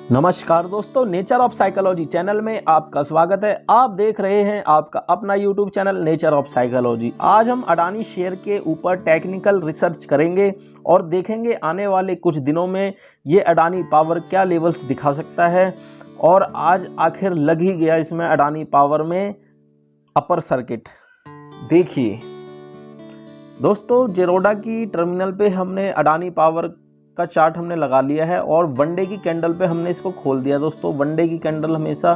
नमस्कार दोस्तों, nature of psychology channel में आपका स्वागत है। आप देख रहे हैं आपका अपना YouTube channel nature of psychology. आज हम अडानी शेयर के ऊपर टेक्निकल रिसर्च करेंगे और देखेंगे आने वाले कुछ दिनों में ये अडानी पावर क्या लेवल्स दिखा सकता है। और आज आखिर लग ही गया इसमें अडानी पावर में अपर सर्किट। देखिए दोस्तों, जेरोडा की टर्मिनल पे हमने अडानी पावर का चार्ट हमने लगा लिया है और वनडे की कैंडल पे हमने इसको खोल दिया। दोस्तों वनडे की कैंडल हमेशा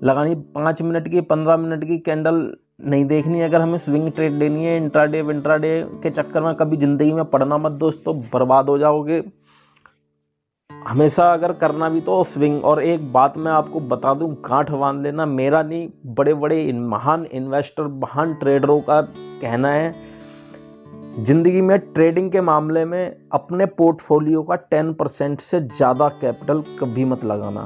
लगानी 5 मिनट की 15 मिनट की कैंडल नहीं देखनी। अगर हमें स्विंग ट्रेड लेनी है इंट्राडे विंट्राडे के चक्कर में कभी ज़िंदगी में पड़ना मत दोस्तों, बर्बाद हो जाओगे। हमेशा अगर करना भी तो स्विंग। और एक बात मैं आपको बता दूं, गांठ बांध लेना, मेरा नहीं, बड़े बड़े महान इन्वेस्टर महान ट्रेडरों का कहना है, जिंदगी में ट्रेडिंग के मामले में अपने पोर्टफोलियो का 10% से ज़्यादा कैपिटल कभी मत लगाना।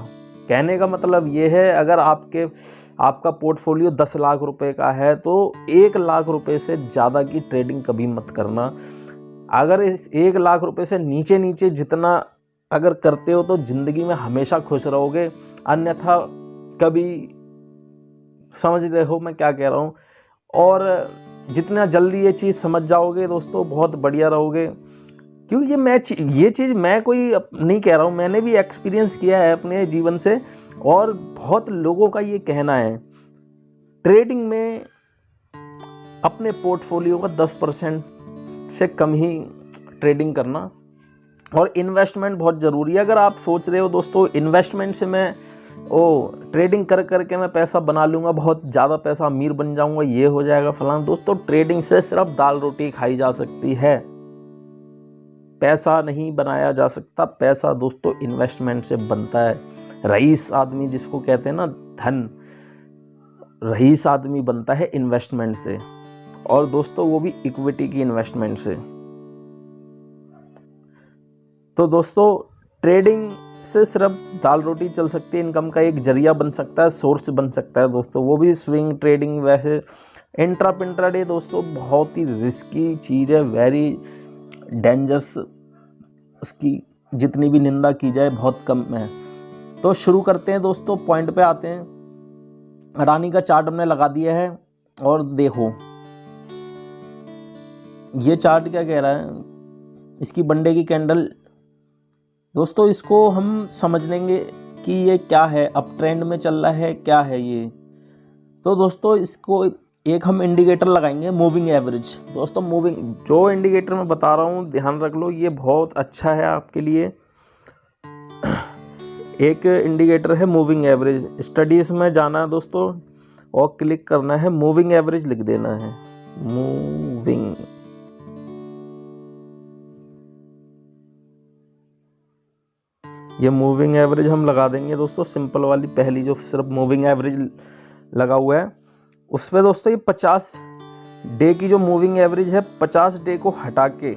कहने का मतलब ये है, अगर आपका पोर्टफोलियो 10 लाख रुपए का है तो 1 लाख रुपए से ज़्यादा की ट्रेडिंग कभी मत करना। अगर इस 1 लाख रुपए से नीचे नीचे जितना अगर करते हो तो ज़िंदगी में हमेशा खुश रहोगे, अन्यथा कभी, समझ रहे हो मैं क्या कह रहा हूँ। और जितना जल्दी ये चीज़ समझ जाओगे दोस्तों बहुत बढ़िया रहोगे। क्योंकि ये चीज़ मैं कोई नहीं कह रहा हूँ, मैंने भी एक्सपीरियंस किया है अपने जीवन से और बहुत लोगों का ये कहना है, ट्रेडिंग में अपने पोर्टफोलियो का 10% से कम ही ट्रेडिंग करना। और इन्वेस्टमेंट बहुत ज़रूरी है। अगर आप सोच रहे हो दोस्तों इन्वेस्टमेंट से मैं ट्रेडिंग कर करके मैं पैसा बना लूँगा, बहुत ज़्यादा पैसा अमीर बन जाऊँगा, ये हो जाएगा फलाना, दोस्तों ट्रेडिंग से सिर्फ दाल रोटी खाई जा सकती है, पैसा नहीं बनाया जा सकता। पैसा दोस्तों इन्वेस्टमेंट से बनता है। रईस आदमी जिसको कहते हैं ना, धन रईस आदमी बनता है इन्वेस्टमेंट से, और दोस्तों वो भी इक्विटी की इन्वेस्टमेंट से। तो दोस्तों ट्रेडिंग से सिर्फ दाल रोटी चल सकती है, इनकम का एक जरिया बन सकता है, सोर्स बन सकता है दोस्तों, वो भी स्विंग ट्रेडिंग। वैसे इंट्राडे दोस्तों बहुत ही रिस्की चीज़ है, वेरी डेंजरस, उसकी जितनी भी निंदा की जाए बहुत कम है। तो शुरू करते हैं दोस्तों, पॉइंट पे आते हैं। अडानी का चार्ट हमने लगा दिया है और देखो ये चार्ट क्या कह रहा है, इसकी वनडे की कैंडल दोस्तों, इसको हम समझ लेंगे कि ये क्या है, अप ट्रेंड में चल रहा है, क्या है ये। तो दोस्तों इसको एक हम इंडिकेटर लगाएंगे, मूविंग एवरेज। दोस्तों मूविंग जो इंडिकेटर मैं बता रहा हूँ ध्यान रख लो, ये बहुत अच्छा है आपके लिए। एक इंडिकेटर है मूविंग एवरेज। स्टडीज में जाना है दोस्तों और क्लिक करना है, मूविंग एवरेज लिख देना है, मूविंग। ये मूविंग एवरेज हम लगा देंगे दोस्तों, सिंपल वाली पहली जो सिर्फ मूविंग एवरेज लगा हुआ है उस पर दोस्तों ये 50 डे की जो मूविंग एवरेज है, 50 डे को हटा के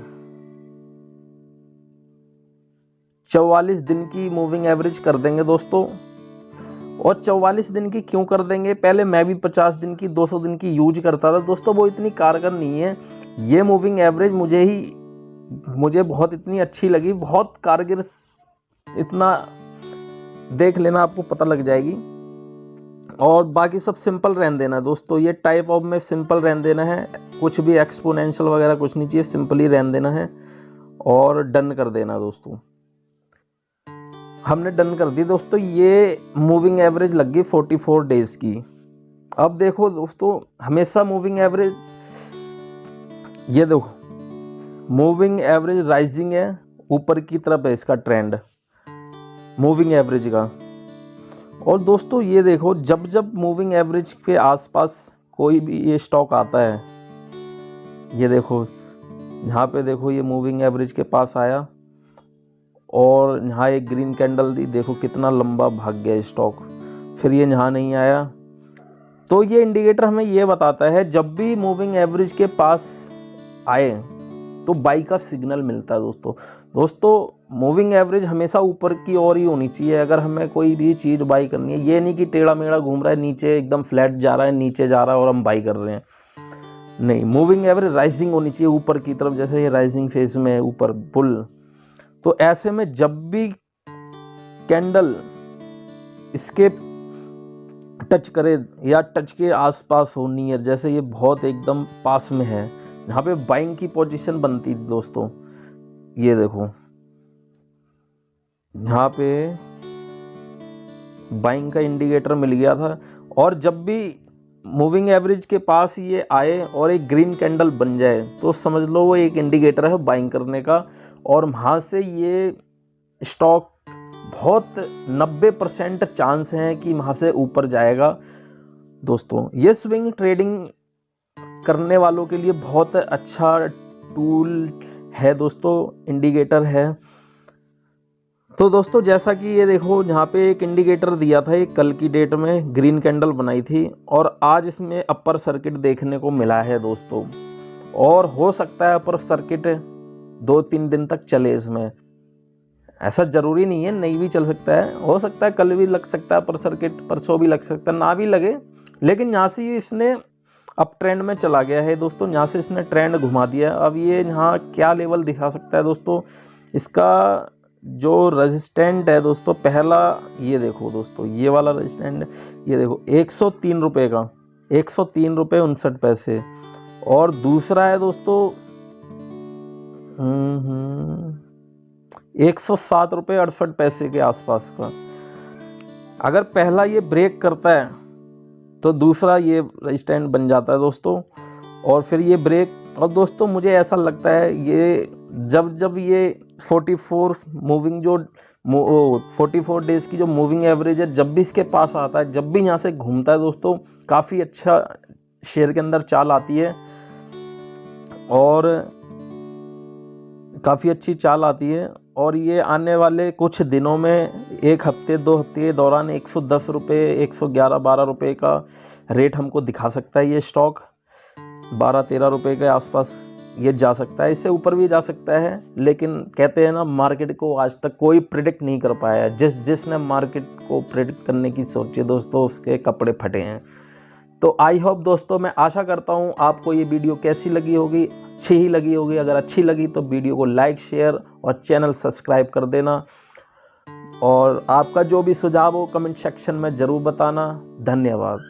44 दिन की मूविंग एवरेज कर देंगे दोस्तों। और 44 दिन की क्यों कर देंगे, पहले मैं भी 50 दिन की 200 दिन की यूज करता था दोस्तों, वो इतनी कारगर नहीं है। ये मूविंग एवरेज मुझे बहुत इतनी अच्छी लगी, बहुत कारगर, इतना देख लेना आपको पता लग जाएगी। और बाकी सब सिंपल रहने देना दोस्तों, ये टाइप ऑफ में सिंपल रहने देना है, कुछ भी एक्सपोनेंशियल वगैरह कुछ नहीं चाहिए, सिंपली रहने देना है और डन कर देना दोस्तों। हमने डन कर दी दोस्तों, ये मूविंग एवरेज लग गई 44 डेज की। अब देखो दोस्तों, हमेशा मूविंग एवरेज, ये देखो मूविंग एवरेज राइजिंग है, ऊपर की तरफ है इसका ट्रेंड मूविंग एवरेज का। और दोस्तों ये देखो, जब जब मूविंग एवरेज के आसपास कोई भी ये स्टॉक आता है, ये देखो यहाँ पे देखो ये मूविंग एवरेज के पास आया और यहाँ एक ग्रीन कैंडल दी, देखो कितना लंबा भाग गया स्टॉक, फिर ये यहाँ नहीं आया। तो ये इंडिकेटर हमें ये बताता है जब भी मूविंग एवरेज के पास आए तो बाई का सिग्नल मिलता है दोस्तों मूविंग एवरेज हमेशा ऊपर की ओर ही होनी चाहिए अगर हमें कोई भी चीज़ बाई करनी है। ये नहीं कि टेढ़ा मेढ़ा घूम रहा है, नीचे एकदम फ्लैट जा रहा है, नीचे जा रहा है और हम बाई कर रहे हैं, नहीं। मूविंग एवरेज राइजिंग होनी चाहिए ऊपर की तरफ, जैसे ये राइजिंग फेज में ऊपर बुल। तो ऐसे में जब भी कैंडल इसके टच करे या टच के आसपास हो नियर, जैसे ये बहुत एकदम पास में है, यहाँ पे बाइंग की पोजीशन बनती दोस्तों। ये देखो यहाँ पे बाइंग का इंडिकेटर मिल गया था, और जब भी मूविंग एवरेज के पास ये आए और एक ग्रीन कैंडल बन जाए तो समझ लो वो एक इंडिकेटर है बाइंग करने का, और वहाँ से ये स्टॉक बहुत 90% चांस हैं कि वहाँ से ऊपर जाएगा दोस्तों। ये स्विंग ट्रेडिंग करने वालों के लिए बहुत अच्छा टूल है दोस्तों, इंडिकेटर है। तो दोस्तों जैसा कि ये देखो यहाँ पे एक इंडिकेटर दिया था, एक कल की डेट में ग्रीन कैंडल बनाई थी, और आज इसमें अपर सर्किट देखने को मिला है दोस्तों, और हो सकता है अपर सर्किट 2-3 दिन तक चले इसमें। ऐसा जरूरी नहीं है, नहीं भी चल सकता है, हो सकता है कल भी लग सकता है अपर सर्किट, परसों भी लग सकता है, ना भी लगे, लेकिन यहाँ से इसने अप ट्रेंड में चला गया है दोस्तों, यहाँ से इसने ट्रेंड घुमा दिया। अब ये यहाँ क्या लेवल दिखा सकता है दोस्तों, इसका जो रेजिस्टेंट है दोस्तों, पहला ये देखो दोस्तों, ये वाला रेजिस्टेंट, ये देखो 103 रुपये का, 103 रुपये 59 पैसे, और दूसरा है दोस्तों 107 रुपये 68 पैसे के आसपास का। अगर पहला ये ब्रेक करता है तो दूसरा ये रेजिस्टेंट बन जाता है दोस्तों, और फिर ये ब्रेक, और दोस्तों मुझे ऐसा लगता है ये जब ये 44 मूविंग जो 44 डेज की जो मूविंग एवरेज है, जब भी इसके पास आता है, जब भी यहाँ से घूमता है दोस्तों, काफ़ी अच्छा शेयर के अंदर चाल आती है, और काफ़ी अच्छी चाल आती है। और ये आने वाले कुछ दिनों में 1 हफ्ते 2 हफ्ते के दौरान 110 रुपये 111-12 रुपये का रेट हमको दिखा सकता है। ये स्टॉक 12-13 रुपये के आसपास ये जा सकता है, इससे ऊपर भी जा सकता है, लेकिन कहते हैं ना मार्केट को आज तक कोई प्रिडिक्ट नहीं कर पाया है। जिसने मार्केट को प्रिडिक्ट करने की सोची दोस्तों, उसके कपड़े फटे हैं। तो आई होप दोस्तों, मैं आशा करता हूँ आपको ये वीडियो कैसी लगी होगी, अच्छी ही लगी होगी। अगर अच्छी लगी तो वीडियो को लाइक, शेयर और चैनल सब्सक्राइब कर देना, और आपका जो भी सुझाव हो कमेंट सेक्शन में ज़रूर बताना। धन्यवाद।